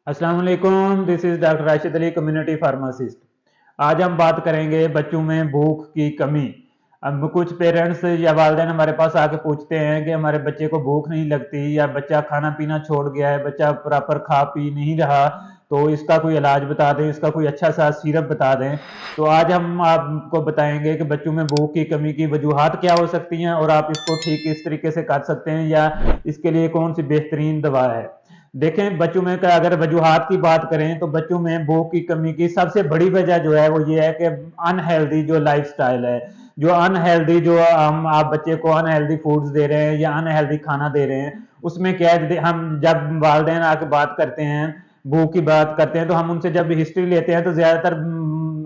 अस्सलाम वालेकुम, this is doctor Rashid Ali, community pharmacist. आज हम बात करेंगे बच्चों में भूख की कमी। अब कुछ पेरेंट्स या वालिदैन हमारे पास आके पूछते हैं कि हमारे बच्चे को भूख नहीं लगती या बच्चा खाना पीना छोड़ गया है, बच्चा प्रॉपर खा पी नहीं रहा, तो इसका कोई इलाज बता दें, इसका कोई अच्छा सा सिरप बता दें। तो आज हम आपको बताएंगे कि बच्चों में भूख की कमी की वजूहात क्या हो सकती हैं और आप इसको ठीक किस तरीके से कर सकते हैं या इसके लिए कौन सी बेहतरीन दवा है। देखें, बच्चों में अगर वजूहात की बात करें तो बच्चों में भूख की कमी की सबसे बड़ी वजह जो है वो ये है कि अनहेल्दी जो लाइफस्टाइल है, जो अनहेल्दी जो हम आप बच्चे को अनहेल्दी फूड्स दे रहे हैं या अनहेल्दी खाना दे रहे हैं, उसमें क्या है, हम जब वालदेन आके बात करते हैं, भूख की बात करते हैं, तो हम उनसे जब हिस्ट्री लेते हैं तो ज्यादातर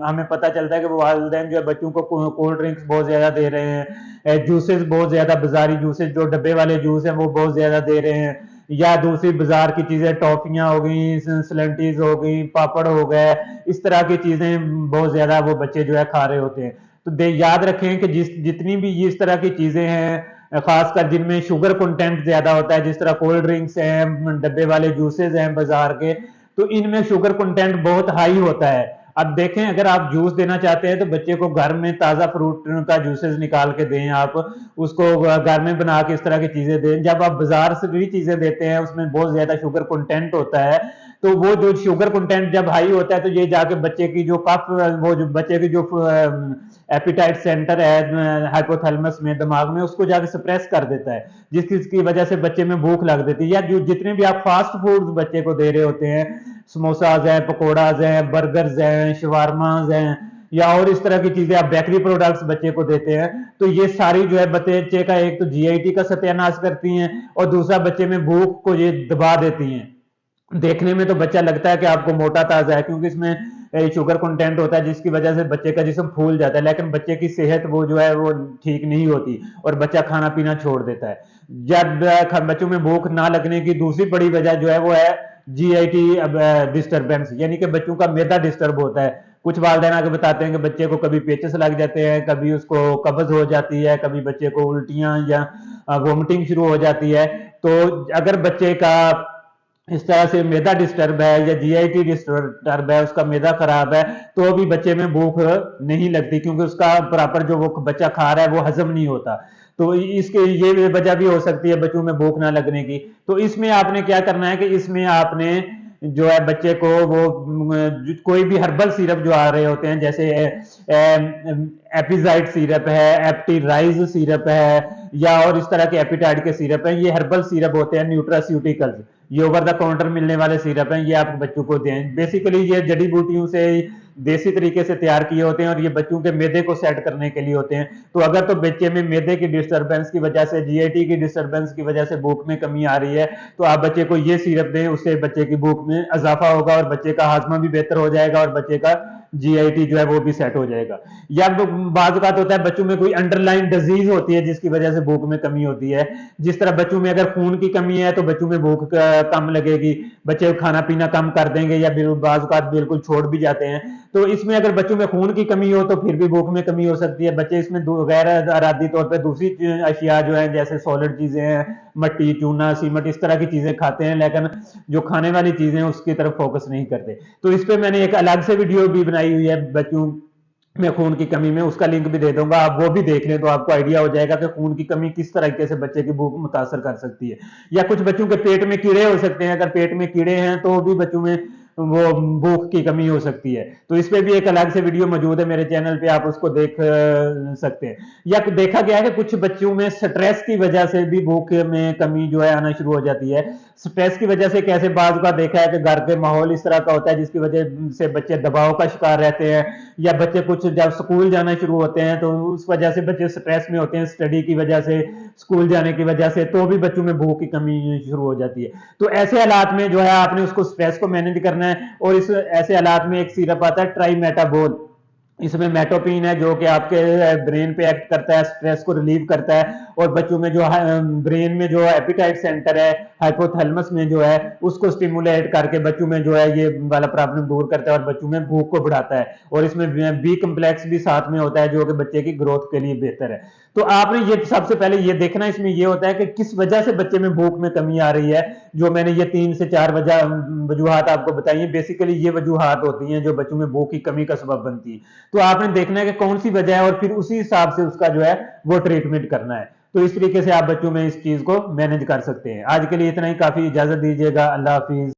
हमें पता चलता है कि वो वालदेन जो है बच्चों को कोल्ड ड्रिंक्स बहुत ज्यादा दे रहे हैं, जूसेस बहुत ज्यादा, बाजारी जूसेस जो डब्बे वाले जूस हैं वो बहुत ज्यादा दे रहे हैं, या दूसरी बाजार की चीजें, टॉफियां हो गई, स्लंटीज हो गई, पापड़ हो गए, इस तरह की चीजें बहुत ज्यादा वो बच्चे जो है खा रहे होते हैं। तो याद रखें कि जितनी भी इस तरह की चीजें हैं, खासकर जिनमें शुगर कंटेंट ज्यादा होता है, जिस तरह कोल्ड ड्रिंक्स हैं, डब्बे वाले जूसेस हैं बाजार के, तो इनमें शुगर कंटेंट बहुत हाई होता है। अब देखें, अगर आप जूस देना चाहते हैं तो बच्चे को घर में ताजा फ्रूट का जूसेस निकाल के दें, आप उसको घर में बना के इस तरह की चीजें दें। जब आप बाजार से भी चीजें देते हैं उसमें बहुत ज्यादा शुगर कंटेंट होता है, तो वो जो शुगर कंटेंट जब हाई होता है तो ये जाके बच्चे की जो कफ, वो जो बच्चे की जो एपिटाइट सेंटर है हाइपोथैलेमस में, दिमाग में, उसको जाके सप्रेस कर देता है, जिसकी वजह से बच्चे में भूख लग देती है। या जो जितने भी आप फास्ट फूड बच्चे को दे रहे होते हैं, समोसाज हैं, पकौड़ाज हैं, बर्गर्स हैं, शवारमाज हैं, या और इस तरह की चीजें आप बेकरी प्रोडक्ट्स बच्चे को देते हैं, तो ये सारी जो है बच्चे का एक तो जीआईटी का सत्यानाश करती हैं और दूसरा बच्चे में भूख को ये दबा देती हैं। देखने में तो बच्चा लगता है कि आपको मोटा ताजा है, क्योंकि इसमें शुगर कंटेंट होता है जिसकी वजह से बच्चे का जिस्म फूल जाता है, लेकिन बच्चे की सेहत वो जो है वो ठीक नहीं होती और बच्चा खाना पीना छोड़ देता है। जब बच्चों में भूख ना लगने की दूसरी बड़ी वजह जो है वो है जीआईटी डिस्टर्बेंस, यानी कि बच्चों का मैदा डिस्टर्ब होता है। कुछ वालिदैन आके बताते हैं कि बच्चे को कभी पेचिस लग जाते हैं, कभी उसको कब्ज हो जाती है, कभी बच्चे को उल्टियां या वोमिटिंग शुरू हो जाती है। तो अगर बच्चे का इस तरह से मैदा डिस्टर्ब है या जीआईटी डिस्टर्ब है, उसका मैदा खराब है, तो भी बच्चे में भूख नहीं लगती, क्योंकि उसका प्रॉपर जो वो बच्चा खा रहा है वो हजम नहीं होता। तो इसके ये वजह भी हो सकती है बच्चों में भूख ना लगने की। तो इसमें आपने क्या करना है कि इसमें आपने जो है बच्चे को वो कोई भी हर्बल सिरप जो आ रहे होते हैं, जैसे एपिजाइड सिरप है, एप्टीराइज सिरप है, या और इस तरह के एपिटाइड के सिरप हैं, ये हर्बल सिरप होते हैं, न्यूट्रास्यूटिकल्स, ये ओवर द काउंटर मिलने वाले सिरप हैं, ये आप बच्चों को दें। बेसिकली ये जड़ी बूटियों से देसी तरीके से तैयार किए होते हैं और ये बच्चों के मैदे को सेट करने के लिए होते हैं। तो अगर तो बच्चे में मैदे की डिस्टर्बेंस की वजह से, जीआईटी की डिस्टर्बेंस की वजह से भूख में कमी आ रही है, तो आप बच्चे को ये सिरप दें, उससे बच्चे की भूख में इजाफा होगा और बच्चे का हाजमा भी बेहतर हो जाएगा और बच्चे का जीआईटी जो है वो भी सेट हो जाएगा। या बाज़ औक़ात होता है बच्चों में कोई अंडरलाइन डिजीज होती है जिसकी वजह से भूख में कमी होती है। जिस तरह बच्चों में अगर खून की कमी है तो बच्चों में भूख कम लगेगी, बच्चे खाना पीना कम कर देंगे या बाज़ औक़ात बिल्कुल छोड़ भी जाते हैं। तो इसमें अगर बच्चों में खून की कमी हो तो फिर भी भूख में कमी हो सकती है। बच्चे इसमें गैर इरादी तौर पर दूसरी अशिया जो है, जैसे सॉलिड चीजें हैं, मट्टी, चूना, सीमेंट, इस तरह की चीजें खाते हैं, लेकिन जो खाने वाली चीजें हैं उसकी तरफ फोकस नहीं करते। तो इस पे मैंने एक अलग से वीडियो भी बनाई हुई है बच्चों में खून की कमी में, उसका लिंक भी दे दूंगा, आप वो भी देख लें तो आपको आइडिया हो जाएगा कि खून की कमी किस तरीके से बच्चे की भूख मुतासर कर सकती है। या कुछ बच्चों के पेट में कीड़े हो सकते हैं, अगर पेट में कीड़े हैं तो भी बच्चों में वो भूख की कमी हो सकती है। तो इस पे भी एक अलग से वीडियो मौजूद है मेरे चैनल पे, आप उसको देख सकते हैं। या देखा गया है कि कुछ बच्चों में स्ट्रेस की वजह से भी भूख में कमी जो है आना शुरू हो जाती है। स्ट्रेस की वजह से कैसे, बात का देखा है कि घर के माहौल इस तरह का होता है जिसकी वजह से बच्चे दबाव का शिकार रहते हैं, या बच्चे कुछ जब स्कूल जाना शुरू होते हैं तो उस वजह से बच्चे स्ट्रेस में होते हैं, स्टडी की वजह से, स्कूल जाने की वजह से, तो भी बच्चों में भूख की कमी शुरू हो जाती है। तो ऐसे हालात में जो है आपने उसको स्ट्रेस को मैनेज करना है। और इस ऐसे हालात में एक सिरप आता है ट्राइमेटाबोल, इसमें मेटोपिन है जो कि आपके ब्रेन पे एक्ट करता है, स्ट्रेस को रिलीव करता है, और बच्चों में जो ब्रेन में जो एपिटाइट सेंटर है हाइपोथैलेमस में जो है उसको स्टिमुलेट करके बच्चों में जो है ये वाला प्रॉब्लम दूर करता है और बच्चों में भूख को बढ़ाता है। और इसमें बी कम्प्लेक्स भी साथ में होता है जो कि बच्चे की ग्रोथ के लिए बेहतर है। तो आपने ये सबसे पहले ये देखना, इसमें ये होता है कि किस वजह से बच्चे में भूख में कमी आ रही है। जो मैंने ये 3 से 4 वजूहात आपको बताई है, बेसिकली ये वजूहात होती हैं जो बच्चों में भूख की कमी का सबब बनती है। तो आपने देखना है कि कौन सी वजह है और फिर उसी हिसाब से उसका जो है वो ट्रीटमेंट करना है। तो इस तरीके से आप बच्चों में इस चीज को मैनेज कर सकते हैं। आज के लिए इतना ही काफी, इजाजत दीजिएगा। अल्लाह हाफिज।